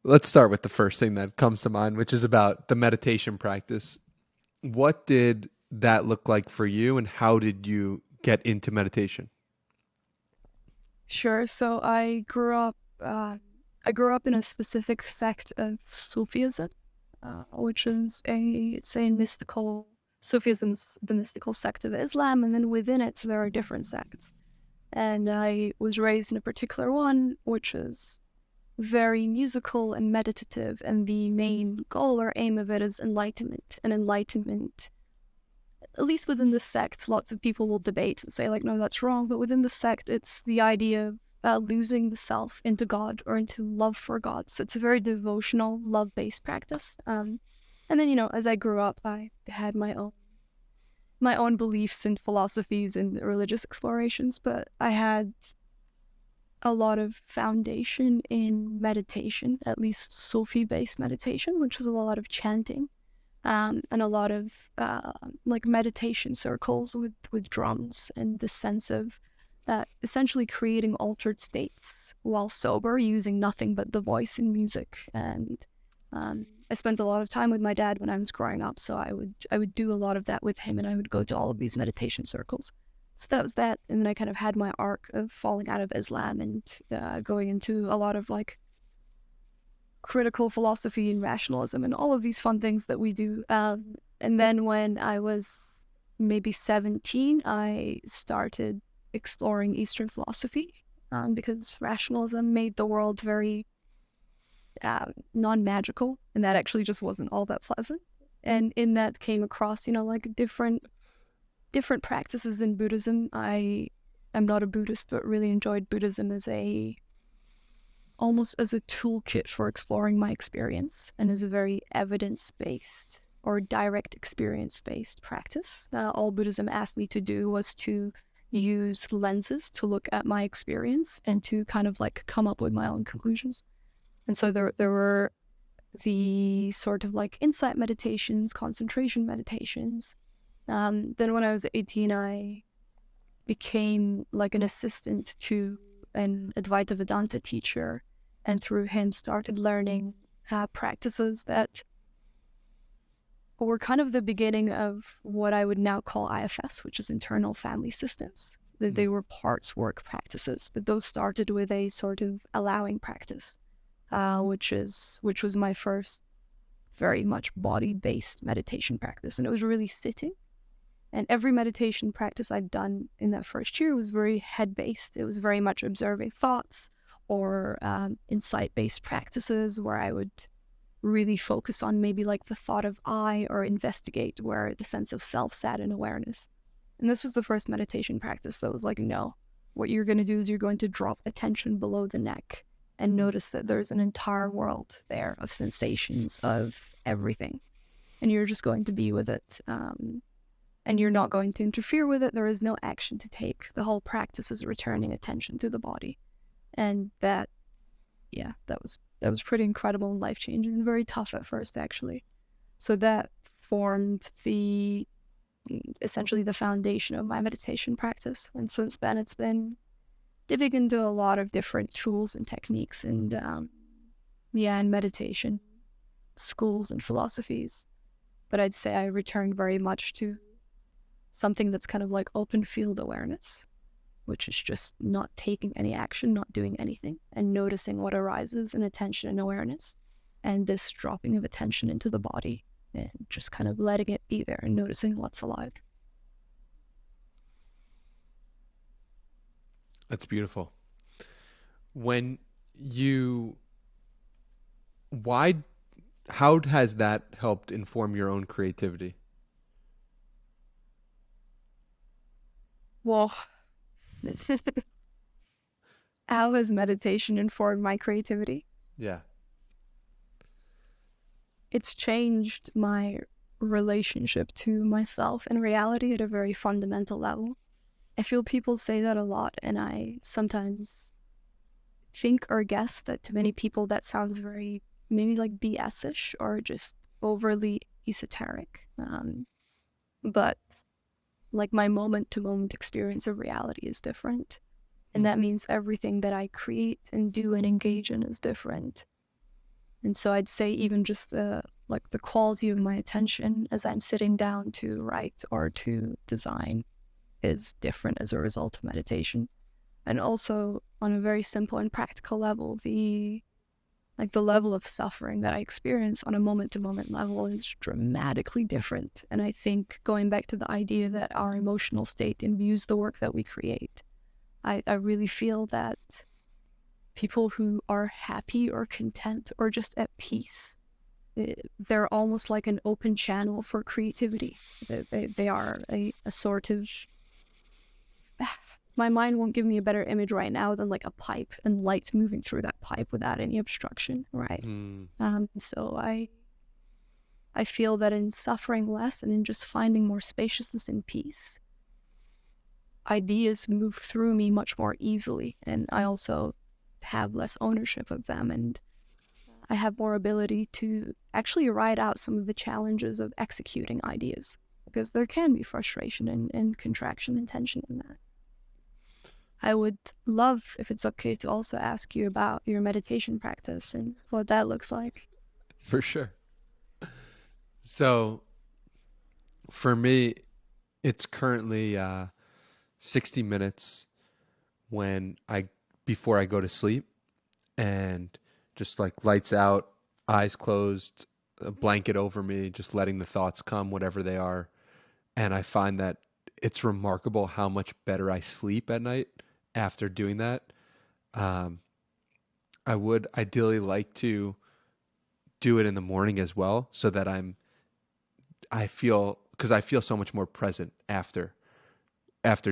let's start with the first thing that comes to mind, which is about the meditation practice. What did that look like for you, and how did you get into meditation? Sure. So I grew up in a specific sect of Sufism, which is it's a mystical Sufism's the mystical sect of Islam, and then within it there are different sects. And I was raised in a particular one, which is very musical and meditative, and the main goal or aim of it is enlightenment. And enlightenment, at least within the sect, lots of people will debate and say, like, no, that's wrong. But within the sect, it's the idea of losing the self into God or into love for God. So it's a very devotional, love-based practice. And then, as I grew up, I had my own beliefs and philosophies and religious explorations, but I had a lot of foundation in meditation, at least Sufi-based meditation, which is a lot of chanting, and a lot of like meditation circles with drums, and the sense of essentially creating altered states while sober, using nothing but the voice and music. And I spent a lot of time with my dad when I was growing up, so I would do a lot of that with him, and I would go to all of these meditation circles. So that was that, and then I kind of had my arc of falling out of Islam and going into a lot of like critical philosophy and rationalism and all of these fun things that we do. And then when I was maybe 17, I started exploring Eastern philosophy because rationalism made the world very non-magical, and that actually just wasn't all that pleasant. And in that came across, like different practices in Buddhism. I am not a Buddhist, but really enjoyed Buddhism as almost as a toolkit for exploring my experience, and as a very evidence-based or direct experience-based practice. All Buddhism asked me to do was to use lenses to look at my experience and to kind of like come up with my own conclusions. And so there were the sort of like insight meditations, concentration meditations. Then when I was 18, I became like an assistant to an Advaita Vedanta teacher, and through him started learning practices that were kind of the beginning of what I would now call IFS, which is internal family systems. They were parts work practices, but those started with a sort of allowing practice, which was my first very much body-based meditation practice. And it was really sitting. And every meditation practice I'd done in that first year was very head-based. It was very much observing thoughts, or insight-based practices where I would really focus on maybe like the thought of I, or investigate where the sense of self sat in awareness. And this was the first meditation practice that was like, no, what you're going to do is you're going to drop attention below the neck and notice that there's an entire world there of sensations, of everything. And you're just going to be with it. And you're not going to interfere with it. There is no action to take. The whole practice is returning attention to the body. And that was pretty incredible and life-changing, and very tough at first, actually. So that formed essentially the foundation of my meditation practice. And since then, it's been dipping into a lot of different tools and techniques, and and meditation schools and philosophies. But I'd say I returned very much to something that's kind of like open field awareness, which is just not taking any action, not doing anything, and noticing what arises in attention and awareness, and this dropping of attention into the body, and just kind of letting it be there and noticing what's alive. That's beautiful. Why, how has that helped inform your own creativity? Well, how has meditation informed my creativity? Yeah. It's changed my relationship to myself and reality at a very fundamental level. I feel people say that a lot, and I sometimes think or guess that to many people that sounds very maybe like BS-ish or just overly esoteric. But like my moment-to-moment experience of reality is different. And that means everything that I create and do and engage in is different. And so I'd say even just the quality of my attention as I'm sitting down to write or to design is different as a result of meditation. And also on a very simple and practical level, the level of suffering that I experience on a moment-to-moment level is dramatically different. And I think going back to the idea that our emotional state imbues the work that we create, I really feel that people who are happy or content or just at peace, they're almost like an open channel for creativity. They are a sort of... My mind won't give me a better image right now than like a pipe and lights moving through that pipe without any obstruction, right? So I feel that in suffering less and in just finding more spaciousness and peace, ideas move through me much more easily, and I also have less ownership of them, and I have more ability to actually ride out some of the challenges of executing ideas, because there can be frustration and contraction and tension in that. I would love, if it's okay, to also ask you about your meditation practice and what that looks like. For sure. So for me, it's currently 60 minutes before I go to sleep, and just like lights out, eyes closed, a blanket over me, just letting the thoughts come, whatever they are. And I find that it's remarkable how much better I sleep at night after doing that. I would ideally like to do it in the morning as well, so that I feel so much more present after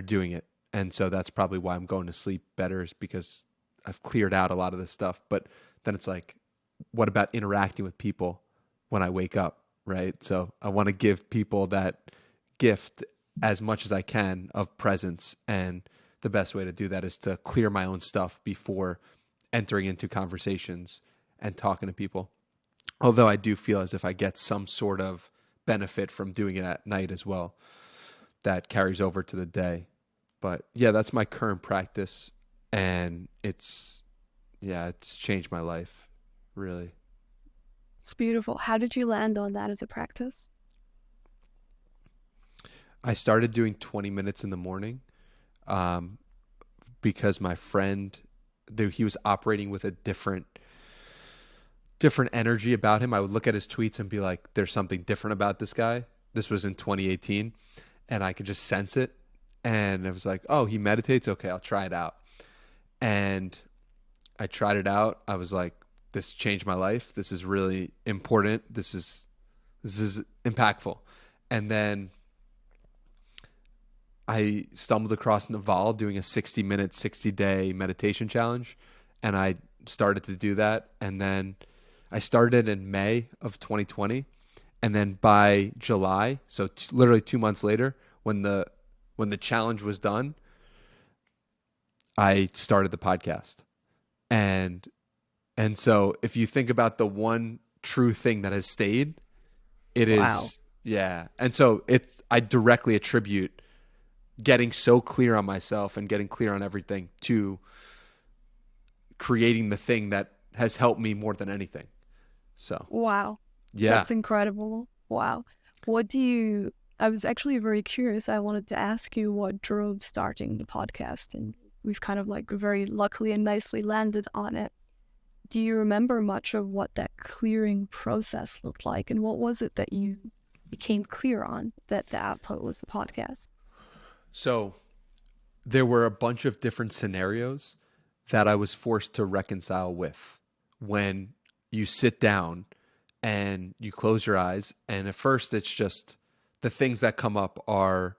doing it. And so that's probably why I'm going to sleep better, is because I've cleared out a lot of this stuff. But then it's like, what about interacting with people when I wake up, right? So I want to give people that gift as much as I can of presence. And the best way to do that is to clear my own stuff before entering into conversations and talking to people. Although I do feel as if I get some sort of benefit from doing it at night as well, that carries over to the day. But yeah, that's my current practice, and it's changed my life, really. It's beautiful. How did you land on that as a practice? I started doing 20 minutes in the morning because my friend, he was operating with a different energy about him. I would look at his tweets and be like, there's something different about this guy. This was in 2018, and I could just sense it. And I was like, oh, he meditates? Okay, I'll try it out. And I tried it out. I was like, this changed my life. This is really important. This is impactful. And then I stumbled across Naval doing a 60-minute, 60-day meditation challenge. And I started to do that. And then I started in May of 2020. And then by July, so literally 2 months later, when the challenge was done, I started the podcast. And so if you think about the one true thing that has stayed, it Wow. is, yeah. And so I directly attribute getting so clear on myself and getting clear on everything to creating the thing that has helped me more than anything. So, Wow. yeah. That's incredible. Wow. I was actually very curious. I wanted to ask you what drove starting the podcast, and we've kind of like very luckily and nicely landed on it. Do you remember much of what that clearing process looked like, and what was it that you became clear on that the output was the podcast? So there were a bunch of different scenarios that I was forced to reconcile with when you sit down and you close your eyes. And at first it's just the things that come up are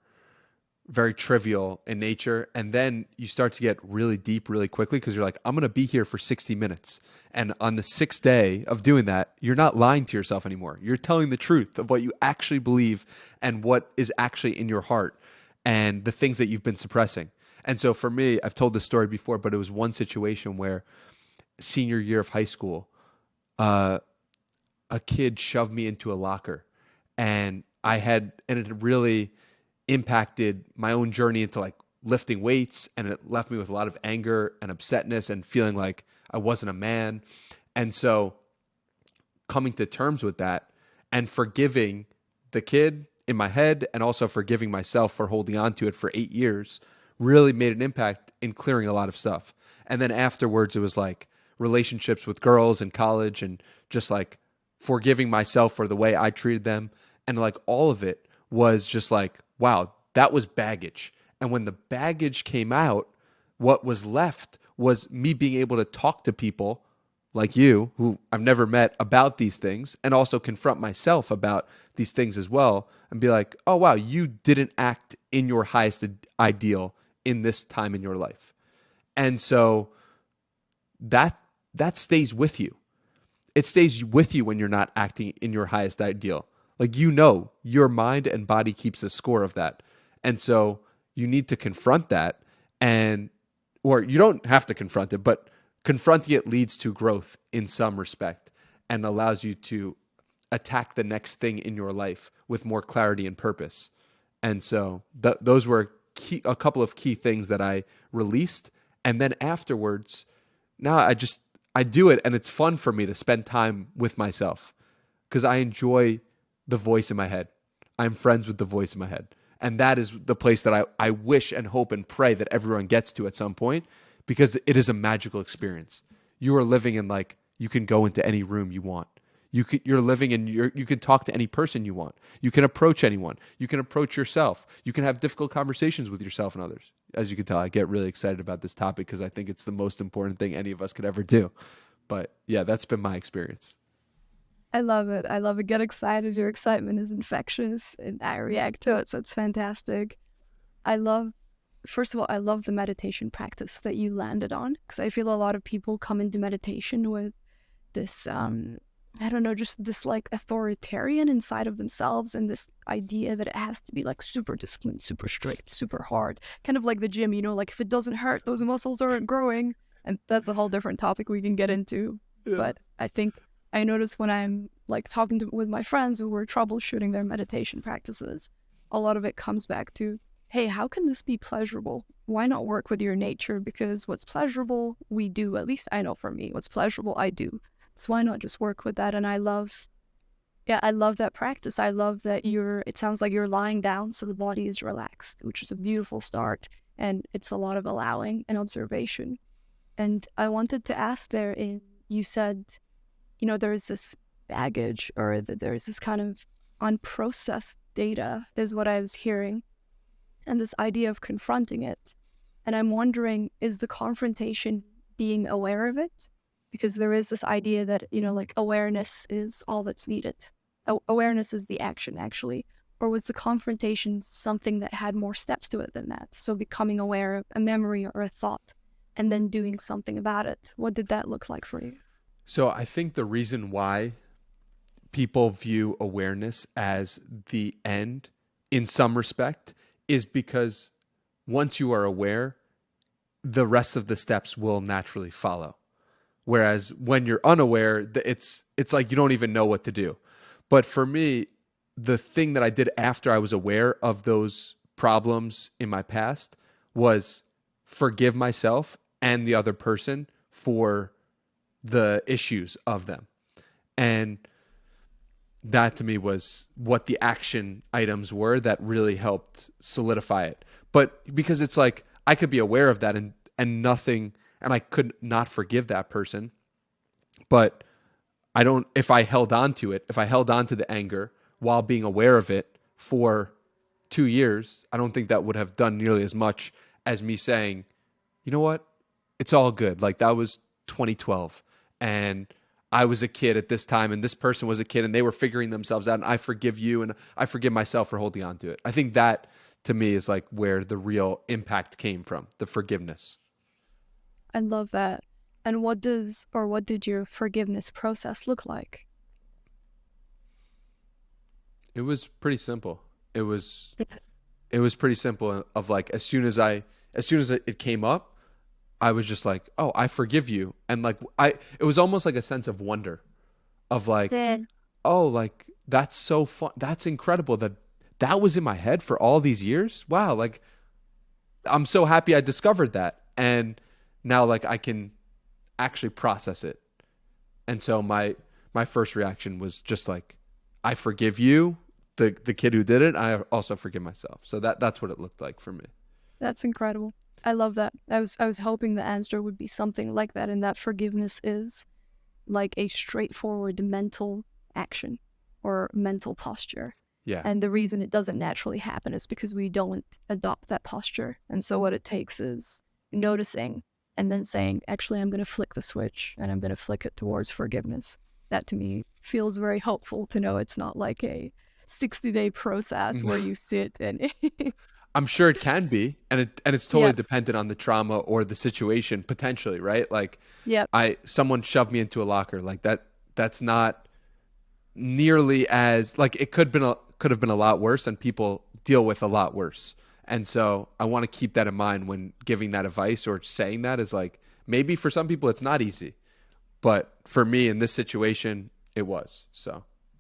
very trivial in nature. And then you start to get really deep really quickly, because you're like, I'm going to be here for 60 minutes. And on the 6th day of doing that, you're not lying to yourself anymore. You're telling the truth of what you actually believe and what is actually in your heart and the things that you've been suppressing. And so for me, I've told this story before, but it was one situation where senior year of high school, a kid shoved me into a locker, and it really impacted my own journey into like lifting weights, and it left me with a lot of anger and upsetness and feeling like I wasn't a man. And so coming to terms with that and forgiving the kid in my head and also forgiving myself for holding on to it for 8 years really made an impact in clearing a lot of stuff. And then afterwards, it was like relationships with girls in college and just like forgiving myself for the way I treated them. And like all of it was just like, wow, that was baggage. And when the baggage came out, what was left was me being able to talk to people like you, who I've never met, about these things, and also confront myself about these things as well, and be like, oh, wow, you didn't act in your highest ideal in this time in your life. And so that stays with you. It stays with you when you're not acting in your highest ideal. Like, you know, your mind and body keeps a score of that. And so you need to confront that, or you don't have to confront it, but confronting it leads to growth in some respect and allows you to attack the next thing in your life with more clarity and purpose. And so those were a couple of key things that I released. And then afterwards, now I do it, and it's fun for me to spend time with myself because I enjoy the voice in my head. I'm friends with the voice in my head. And that is the place that I wish and hope and pray that everyone gets to at some point, because it is a magical experience. You are living in, like, you can go into any room you want. You're living in you can talk to any person you want. You can approach anyone. You can approach yourself. You can have difficult conversations with yourself and others. As you can tell, I get really excited about this topic because I think it's the most important thing any of us could ever do. But yeah, that's been my experience. I love it. I love it. Get excited. Your excitement is infectious, and I react to it. So it's fantastic. First of all, I love the meditation practice that you landed on, because I feel a lot of people come into meditation with this, I don't know, just this like authoritarian inside of themselves, and this idea that it has to be like super disciplined, super strict, super hard, kind of like the gym, you know, like if it doesn't hurt, those muscles aren't growing. And that's a whole different topic we can get into. Yeah. But I think I notice when I'm like talking with my friends who were troubleshooting their meditation practices, a lot of it comes back to, hey, how can this be pleasurable? Why not work with your nature? Because what's pleasurable, we do. At least I know for me, what's pleasurable, I do. So why not just work with that? And I love that practice. I love that it sounds like you're lying down so the body is relaxed, which is a beautiful start. And it's a lot of allowing and observation. And I wanted to ask you said, you know, there's this baggage, or that there's this kind of unprocessed data is what I was hearing. And this idea of confronting it. And I'm wondering, is the confrontation being aware of it? Because there is this idea that, you know, like awareness is all that's needed. Awareness is the action, actually. Or was the confrontation something that had more steps to it than that? So becoming aware of a memory or a thought and then doing something about it. What did that look like for you? So I think the reason why people view awareness as the end in some respect is because once you are aware, the rest of the steps will naturally follow. Whereas when you're unaware, it's like you don't even know what to do. But for me, the thing that I did after I was aware of those problems in my past was forgive myself and the other person for the issues of them. And that to me was what the action items were that really helped solidify it. But because it's like I could be aware of that and nothing, and I could not forgive that person. But if I held on to it, if I held on to the anger while being aware of it for 2 years, I don't think that would have done nearly as much as me saying, you know what? It's all good. Like, that was 2012 and I was a kid at this time and this person was a kid and they were figuring themselves out, and I forgive you and I forgive myself for holding on to it. I think that to me is like where the real impact came from, the forgiveness. I love that. And what did your forgiveness process look like? It was pretty simple. It was pretty simple of like, as soon as it came up, I was just like, oh, I forgive you. And like, it was almost like a sense of wonder of like, oh, like that's so fun. That's incredible that was in my head for all these years. Wow. Like, I'm so happy I discovered that. And now like I can actually process it. And so my my first reaction was just like, I forgive you, the kid who did it. I also forgive myself. So that's what it looked like for me. That's incredible. I love that. I was hoping the answer would be something like that, and that forgiveness is like a straightforward mental action or mental posture. Yeah. And the reason it doesn't naturally happen is because we don't adopt that posture. And so what it takes is noticing and then saying, actually, I'm going to flick the switch and I'm going to flick it towards forgiveness. That to me feels very hopeful to know it's not like a 60-day process where you sit and I'm sure it can be, and it's totally Yep. dependent on the trauma or the situation potentially, right? Like Yep. someone shoved me into a locker, like that's not nearly as, like, it could have been a lot worse, and people deal with a lot worse. And so I want to keep that in mind when giving that advice or saying that, is like, maybe for some people it's not easy, but for me in this situation it was. So